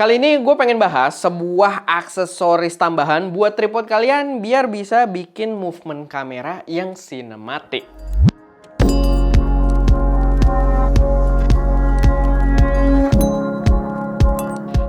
Kali ini gue pengen bahas sebuah aksesoris tambahan buat tripod kalian biar bisa bikin movement kamera yang sinematik.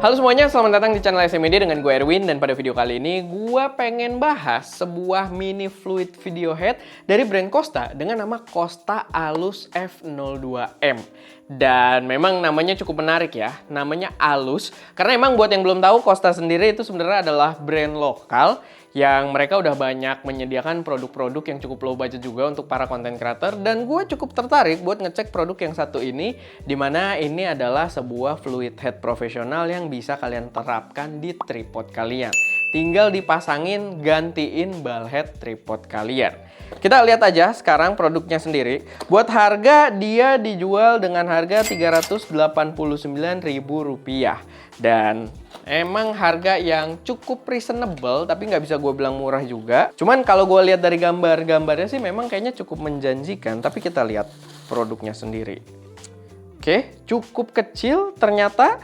Halo semuanya, selamat datang di channel SMD dengan gue Erwin. Dan pada video kali ini gue pengen bahas sebuah mini fluid video head dari brand Kosta dengan nama Kosta Alus F02M. Dan memang namanya cukup menarik ya, namanya Alus. Karena emang buat yang belum tahu, Kosta sendiri itu sebenarnya adalah brand lokal yang mereka udah banyak menyediakan produk-produk yang cukup low budget juga untuk para content creator. Dan gue cukup tertarik buat ngecek produk yang satu ini, dimana ini adalah sebuah fluid head profesional yang bisa kalian terapkan di tripod kalian. Tinggal dipasangin, gantiin ball head tripod kalian. Kita lihat aja sekarang produknya sendiri. Buat harga, dia dijual dengan harga Rp389.000. Dan emang harga yang cukup reasonable, tapi nggak bisa gue bilang murah juga. Cuman kalau gue lihat dari gambarnya sih memang kayaknya cukup menjanjikan. Tapi kita lihat produknya sendiri. Oke, cukup kecil ternyata.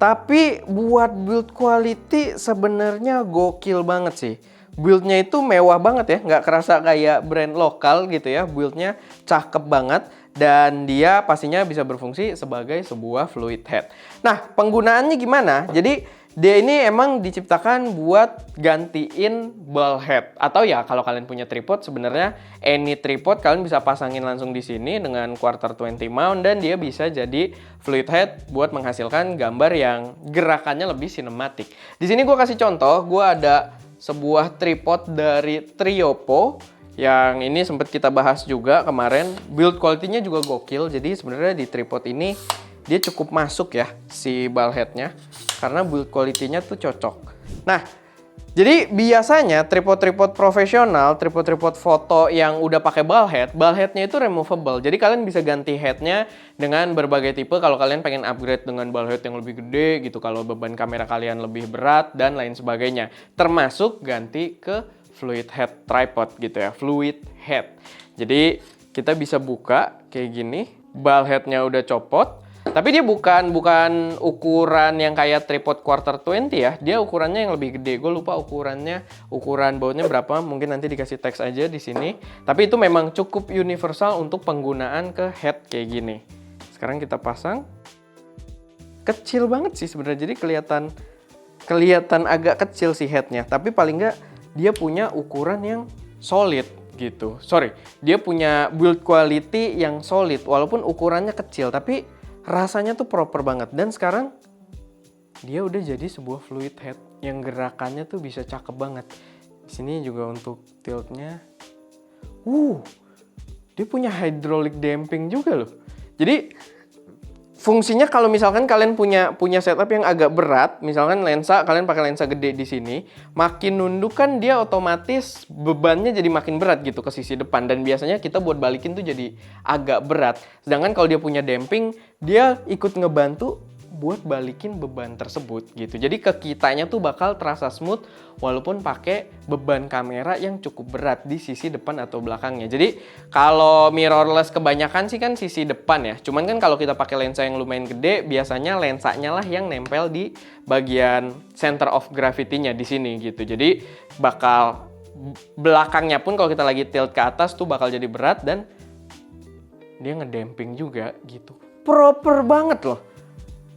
Tapi buat build quality sebenarnya gokil banget sih. Buildnya itu mewah banget ya, nggak kerasa kayak brand lokal gitu ya. Buildnya cakep banget. Dan dia pastinya bisa berfungsi sebagai sebuah fluid head. Nah, penggunaannya gimana? Jadi, dia ini emang diciptakan buat gantiin ball head. Atau ya, kalau kalian punya tripod, sebenarnya any tripod kalian bisa pasangin langsung di sini dengan quarter 20 mount. Dan dia bisa jadi fluid head buat menghasilkan gambar yang gerakannya lebih sinematik. Di sini gue kasih contoh, gue ada sebuah tripod dari Triopo. Yang ini sempat kita bahas juga kemarin. Build quality-nya juga gokil. Jadi sebenarnya di tripod ini dia cukup masuk ya si ball head-nya. Karena build quality-nya tuh cocok. Nah, jadi biasanya tripod-tripod profesional, tripod-tripod foto yang udah pakai ball head-nya itu removable. Jadi kalian bisa ganti head-nya dengan berbagai tipe kalau kalian pengen upgrade dengan ball head yang lebih gede gitu. Kalau beban kamera kalian lebih berat dan lain sebagainya. Termasuk ganti ke fluid head tripod gitu ya, fluid head. Jadi kita bisa buka kayak gini, ball headnya udah copot, tapi dia bukan ukuran yang kayak tripod quarter 20 ya, dia ukurannya yang lebih gede. Gue lupa ukuran bautnya berapa, mungkin nanti dikasih teks aja di sini. Tapi itu memang cukup universal untuk penggunaan ke head kayak gini. Sekarang kita pasang, kecil banget sih sebenarnya, jadi kelihatan agak kecil sih headnya, tapi paling nggak dia punya ukuran yang solid gitu. Dia punya build quality yang solid walaupun ukurannya kecil, tapi rasanya tuh proper banget. Dan sekarang dia udah jadi sebuah fluid head yang gerakannya tuh bisa cakep banget. Di sini juga untuk tiltnya. Dia punya hydraulic damping juga loh. Jadi fungsinya kalau misalkan kalian punya setup yang agak berat, misalkan kalian pakai lensa gede di sini, makin nunduk kan dia otomatis bebannya jadi makin berat gitu ke sisi depan, dan biasanya kita buat balikin tuh jadi agak berat. Sedangkan kalau dia punya damping, dia ikut ngebantu buat balikin beban tersebut gitu. Jadi ke kitanya tuh bakal terasa smooth walaupun pakai beban kamera yang cukup berat di sisi depan atau belakangnya. Jadi kalau mirrorless kebanyakan sih kan sisi depan ya. Cuman kan kalau kita pakai lensa yang lumayan gede, biasanya lensanya lah yang nempel di bagian center of gravity-nya di sini gitu. Jadi bakal belakangnya pun kalau kita lagi tilt ke atas tuh bakal jadi berat, dan dia ngedamping juga gitu. Proper banget loh.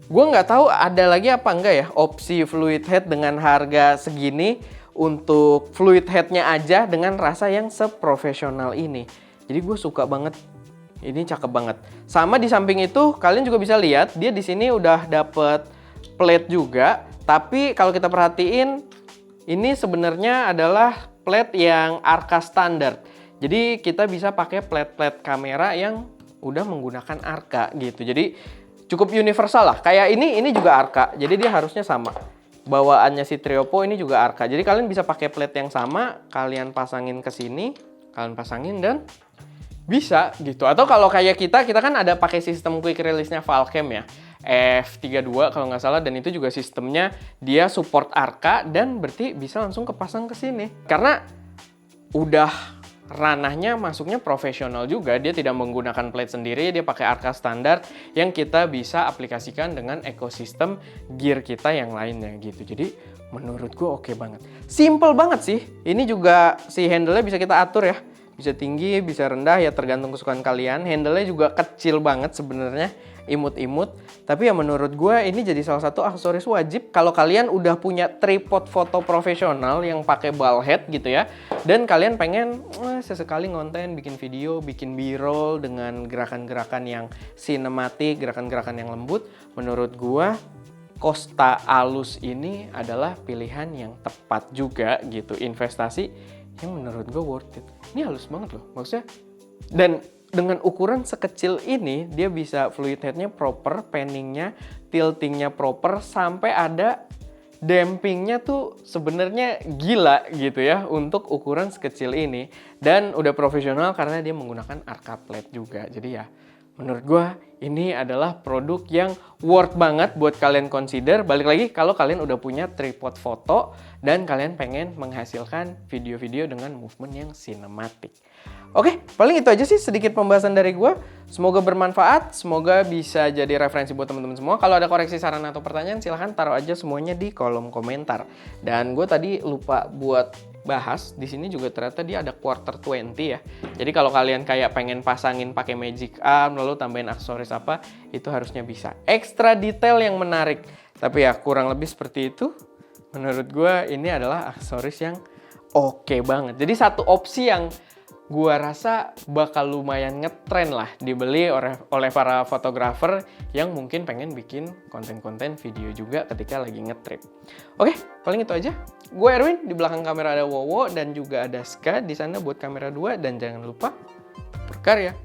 Gue nggak tahu ada lagi apa enggak ya opsi fluid head dengan harga segini untuk fluid headnya aja dengan rasa yang seprofesional ini. Jadi gue suka banget, ini cakep banget. Sama di samping itu kalian juga bisa lihat dia di sini udah dapet plate juga. Tapi kalau kita perhatiin ini sebenarnya adalah plate yang Arca standar. Jadi kita bisa pakai plate-plate kamera yang udah menggunakan Arca gitu. Jadi cukup universal lah. Kayak ini juga Arca. Jadi dia harusnya sama. Bawaannya si Triopo ini juga Arca. Jadi kalian bisa pakai plate yang sama, kalian pasangin ke sini, kalian pasangin dan bisa gitu. Atau kalau kayak kita kan ada pakai sistem quick release-nya Valcam ya. F32 kalau nggak salah, dan itu juga sistemnya dia support Arca dan berarti bisa langsung kepasang ke sini. Karena udah ranahnya masuknya profesional juga. Dia tidak menggunakan plate sendiri, dia pakai Arca standar yang kita bisa aplikasikan dengan ekosistem gear kita yang lainnya gitu. Jadi menurut gue oke banget. Simple banget sih. Ini juga si handle-nya bisa kita atur ya. Bisa tinggi, bisa rendah, ya tergantung kesukaan kalian. Handle-nya juga kecil banget sebenarnya, imut-imut. Tapi ya menurut gue ini jadi salah satu aksesoris wajib kalau kalian udah punya tripod foto profesional yang pakai ball head gitu ya. Dan kalian pengen sesekali ngonten, bikin video, bikin b-roll dengan gerakan-gerakan yang sinematik, gerakan-gerakan yang lembut. Menurut gue Costa Alus ini adalah pilihan yang tepat juga gitu. Investasi yang menurut gue worth it. Ini halus banget loh maksudnya. Dan dengan ukuran sekecil ini, dia bisa fluid headnya proper, panningnya, tiltingnya proper, sampai ada dampingnya tuh sebenarnya gila gitu ya untuk ukuran sekecil ini. Dan udah profesional karena dia menggunakan Arca plate juga. Jadi ya menurut gue ini adalah produk yang worth banget buat kalian consider. Balik lagi kalau kalian udah punya tripod foto dan kalian pengen menghasilkan video-video dengan movement yang sinematik. Oke, paling itu aja sih sedikit pembahasan dari gue. Semoga bermanfaat, semoga bisa jadi referensi buat teman-teman semua. Kalau ada koreksi, saran, atau pertanyaan silahkan taruh aja semuanya di kolom komentar. Dan gue tadi lupa buat bahas, di sini juga ternyata dia ada quarter 20 ya. Jadi kalau kalian kayak pengen pasangin pakai magic arm, lalu tambahin aksesoris apa, itu harusnya bisa. Ekstra detail yang menarik. Tapi ya kurang lebih seperti itu. Menurut gue ini adalah aksesoris yang oke banget. Jadi satu opsi yang gua rasa bakal lumayan ngetren lah dibeli oleh para fotografer yang mungkin pengen bikin konten-konten video juga ketika lagi ngetrip. Oke, paling itu aja. Gue Erwin, di belakang kamera ada Wowo dan juga ada Ska di sana buat kamera 2, dan jangan lupa berkarya.